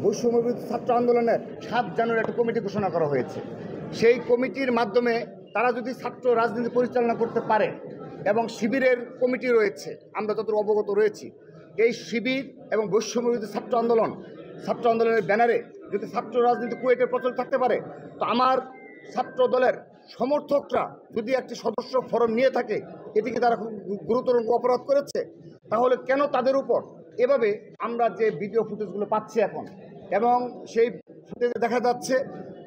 বৈষম্যবিরোধী ছাত্র আন্দোলনের 7 জানুয়ারি একটা কমিটি ঘোষণা করা হয়েছে। সেই কমিটির মাধ্যমে তারা যদি ছাত্র রাজনীতি পরিচালনা করতে পারে এবং শিবিরের কমিটি রয়েছে, আমরা যত অবগত রয়েছি, এই শিবির এবং বৈষম্যবিরোধী ছাত্র আন্দোলনের ব্যানারে যদি ছাত্র রাজনীতি কুয়েটে প্রচলিত থাকতে পারে, তো আমার ছাত্র দলের সমর্থকরা যদি একটি সদস্য ফরম নিয়ে থাকে, এটিকে তারা খুব গুরুতর অপরাধ করেছে। তাহলে কেন তাদের উপর এভাবে আমরা যে ভিডিও ফুটেজগুলো পাচ্ছি এখন, এবং সেই ফুটেজে দেখা যাচ্ছে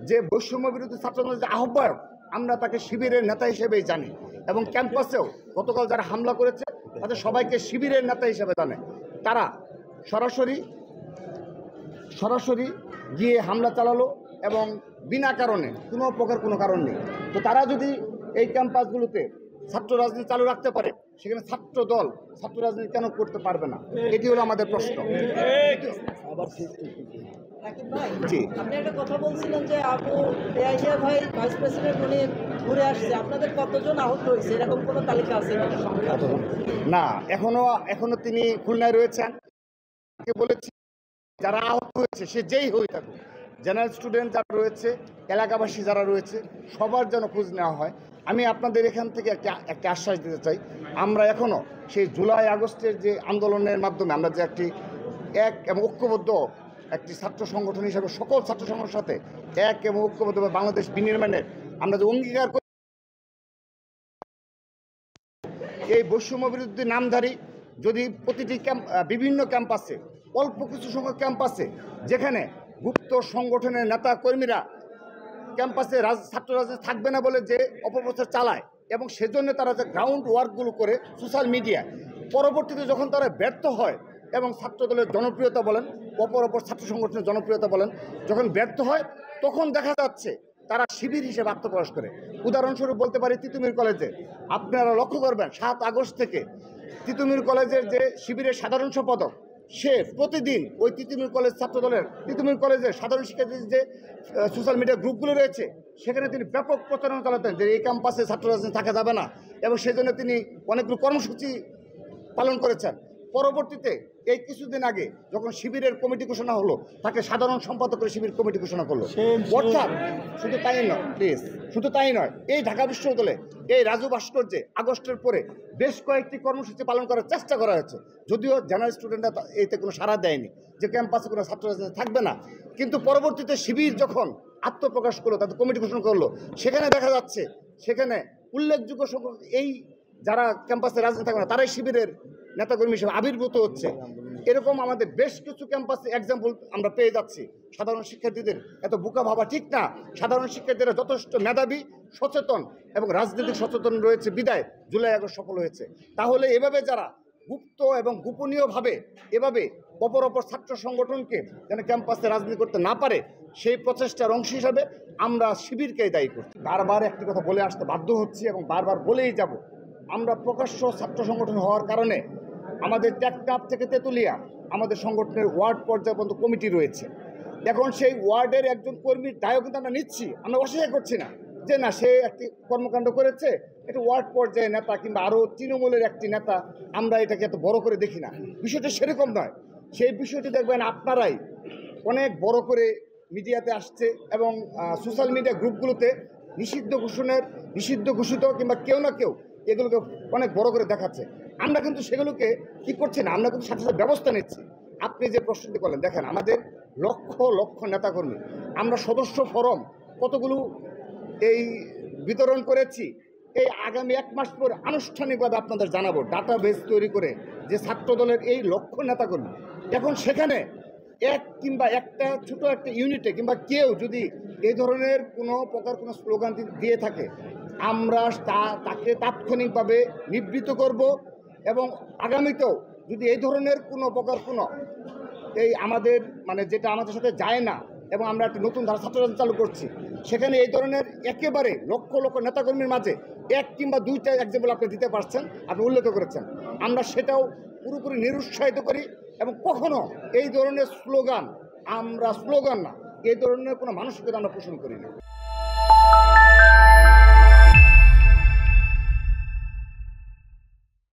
যে বৈষম্যবিরোধী ছাত্র আন্দোলনের যে আহ্বায়ক, আমরা তাকে শিবিরের নেতা হিসেবেই জানি, এবং ক্যাম্পাসেও গতকাল যারা হামলা করেছে তাদের সবাইকে শিবিরের নেতা হিসেবে জানে। তারা সরাসরি গিয়ে হামলা চালালো এবং বিনা কারণে কোনো কারণ নেই। তো তারা যদি এই ক্যাম্পাসগুলোতে ছাত্র রাজনীতি চালু রাখতে পারে, সেখানে ছাত্র দল ছাত্র রাজনীতি কেন করতে পারবে না? এটি হলো আমাদের প্রশ্ন। জি, আপনি একটা কথা বলছিলেন যে আবু ইয়াহিয়া ভাই ভাইস প্রেসিডেন্ট উনি ঘুরে আসছে, আপনাদের কতজন আহত হয়েছে এরকম কোনো তালিকা আছে না? এখনো তিনি খুলনায় রয়েছেন। বলেছি যারা আহত হয়েছে সে যেই হয়ে থাকুক, জেনারেল স্টুডেন্ট যারা রয়েছে, এলাকাবাসী যারা রয়েছে, সবার যেন খোঁজ নেওয়া হয়। আমি আপনাদের এখান থেকে একটা আশ্বাস দিতে চাই, আমরা এখনও সেই জুলাই আগস্টের যে আন্দোলনের মাধ্যমে আমরা যে এক এবং ঐক্যবদ্ধ একটি ছাত্র সংগঠন হিসাবে সকল ছাত্র সংগঠনের সাথে এক এবং ঐক্যবদ্ধভাবে বাংলাদেশ বিনির্মাণের আমরা যে অঙ্গীকার করি, এই বৈষম্য বিরোধী নামধারী যদি প্রতিটি বিভিন্ন ক্যাম্পাসে, অল্প কিছু সংখ্যক ক্যাম্পাসে যেখানে গুপ্ত সংগঠনের নেতা কর্মীরা ক্যাম্পাসে ছাত্র রাজনীতি থাকবে না বলে যে অপপ্রচার চালায়, এবং সেজন্য তারা যে গ্রাউন্ড ওয়ার্কগুলো করে সোশ্যাল মিডিয়ায়, পরবর্তীতে যখন তারা ব্যর্থ হয় এবং ছাত্র দলের জনপ্রিয়তা বলেন, অপর ছাত্র সংগঠনের জনপ্রিয়তা বলেন, যখন ব্যর্থ হয় তখন দেখা যাচ্ছে তারা শিবির হিসেবে আত্মপ্রকাশ করে। উদাহরণস্বরূপ বলতে পারি, তিতুমির কলেজে আপনারা লক্ষ্য করবেন 7 আগস্ট থেকে তিতুমির কলেজের যে শিবিরের সাধারণ সম্পাদক, সে প্রতিদিন ওই তিতুমির কলেজ ছাত্রদলের তিতুমির কলেজের সাধারণ শিক্ষার্থীদের যে সোশ্যাল মিডিয়া গ্রুপগুলো রয়েছে, সেখানে তিনি ব্যাপক প্রচারণা চালাতেন যে এই ক্যাম্পাসে ছাত্র রাজনীতি থাকা যাবে না, এবং সেজন্য তিনি অনেকগুলো কর্মসূচি পালন করেছেন। পরবর্তীতে এই কিছুদিন আগে যখন শিবিরের কমিটি ঘোষণা হলো, তাকে সাধারণ সম্পাদক করে শিবির কমিটি ঘোষণা করলো। অর্থাৎ শুধু তাই নয়, এই ঢাকা বিশ্ববিদ্যালয়ে এই রাজু ভাস্কর্যে আগস্টের পরে বেশ কয়েকটি কর্মসূচি পালন করার চেষ্টা করা হয়েছে, যদিও জেনারেল স্টুডেন্টরা এতে কোনো সাড়া দেয়নি যে ক্যাম্পাসে কোনো ছাত্র রাজনীতি থাকবে না। কিন্তু পরবর্তীতে শিবির যখন আত্মপ্রকাশ করলো, তাদের কমিটি ঘোষণা করলো, সেখানে দেখা যাচ্ছে সেখানে উল্লেখযোগ্য সংখ্যক এই যারা ক্যাম্পাসে রাজনীতি থাকবে না তারাই শিবিরের নেতাকর্মী হিসেবে আবির্ভূত হচ্ছে। এরকম আমাদের বেশ কিছু ক্যাম্পাসে এক্সাম্পল আমরা পেয়ে যাচ্ছি। সাধারণ শিক্ষার্থীদের এত বোকা ভাবা ঠিক না। সাধারণ শিক্ষার্থীরা যথেষ্ট মেধাবী, সচেতন এবং রাজনৈতিক সচেতন রয়েছে বিদায় জুলাই আগস্ট সফল হয়েছে। তাহলে এভাবে যারা গুপ্ত এবং গোপনীয়ভাবে এভাবে অপর ছাত্র সংগঠনকে যেন ক্যাম্পাসে রাজনীতি করতে না পারে, সেই প্রচেষ্টার অংশ হিসাবে আমরা শিবিরকেই দায়ী করছি। বারবার একটি কথা বলে আসতে বাধ্য হচ্ছি এবং বারবার বলেই যাব, আমরা প্রকাশ্য ছাত্র সংগঠন হওয়ার কারণে আমাদের টেকনাফ থেকে তেঁতুলিয়া আমাদের সংগঠনের ওয়ার্ড পর্যায়ে পর্যন্ত কমিটি রয়েছে। এখন সেই ওয়ার্ডের একজন কর্মীর দায়ও কিন্তু আমরা নিচ্ছি, আমরা অস্বীকার করছি না যে না সে একটি কর্মকাণ্ড করেছে, এটা ওয়ার্ড পর্যায়ে নেতা কিংবা আরও তৃণমূলের একটি নেতা, আমরা এটাকে এত বড় করে দেখি না। বিষয়টা সেরকম নয়। সেই বিষয়টি দেখবেন আপনারাই অনেক বড় করে মিডিয়াতে আসছে এবং সোশ্যাল মিডিয়া গ্রুপগুলোতে নিষিদ্ধ ঘোষিত কিংবা কেউ না কেউ এগুলোকে অনেক বড় করে দেখাচ্ছে। আমরা কিন্তু সেগুলোকে কী করছি না, আমরা কিন্তু সাথে সাথে ব্যবস্থা নিচ্ছি। আপনি যে প্রশ্নটি করলেন, দেখেন আমাদের লক্ষ লক্ষ নেতাকর্মী, আমরা সদস্য ফরম কতগুলো এই বিতরণ করেছি, এই আগামী 1 মাস পর আনুষ্ঠানিকভাবে আপনাদের জানাবো, ডাটাবেস তৈরি করে যে ছাত্র দলের এই লক্ষ নেতাকর্মী। এখন সেখানে একটা ছোট একটা ইউনিটে কিংবা কেউ যদি এই ধরনের কোনো স্লোগান দিয়ে থাকে, আমরা তাকে তাৎক্ষণিকভাবে নিবৃত্ত করব, এবং আগামীতেও যদি এই ধরনের কোনো এই আমাদের যেটা আমাদের সাথে যায় না, এবং আমরা একটা নতুন ধারা ছাত্র রাজনীতি চালু করছি, সেখানে এই ধরনের একেবারে লক্ষ লক্ষ নেতাকর্মীর মাঝে 1 কিংবা 2টা এক্সাম্পল আপনি দিতে পারছেন, আপনি উল্লেখ করেছেন, আমরা সেটাও পুরোপুরি নিরুৎসাহিত করি। এবং কখনো এই ধরনের স্লোগান না, এই ধরনের কোনো মানসিকতা আমরা পোষণ করি না।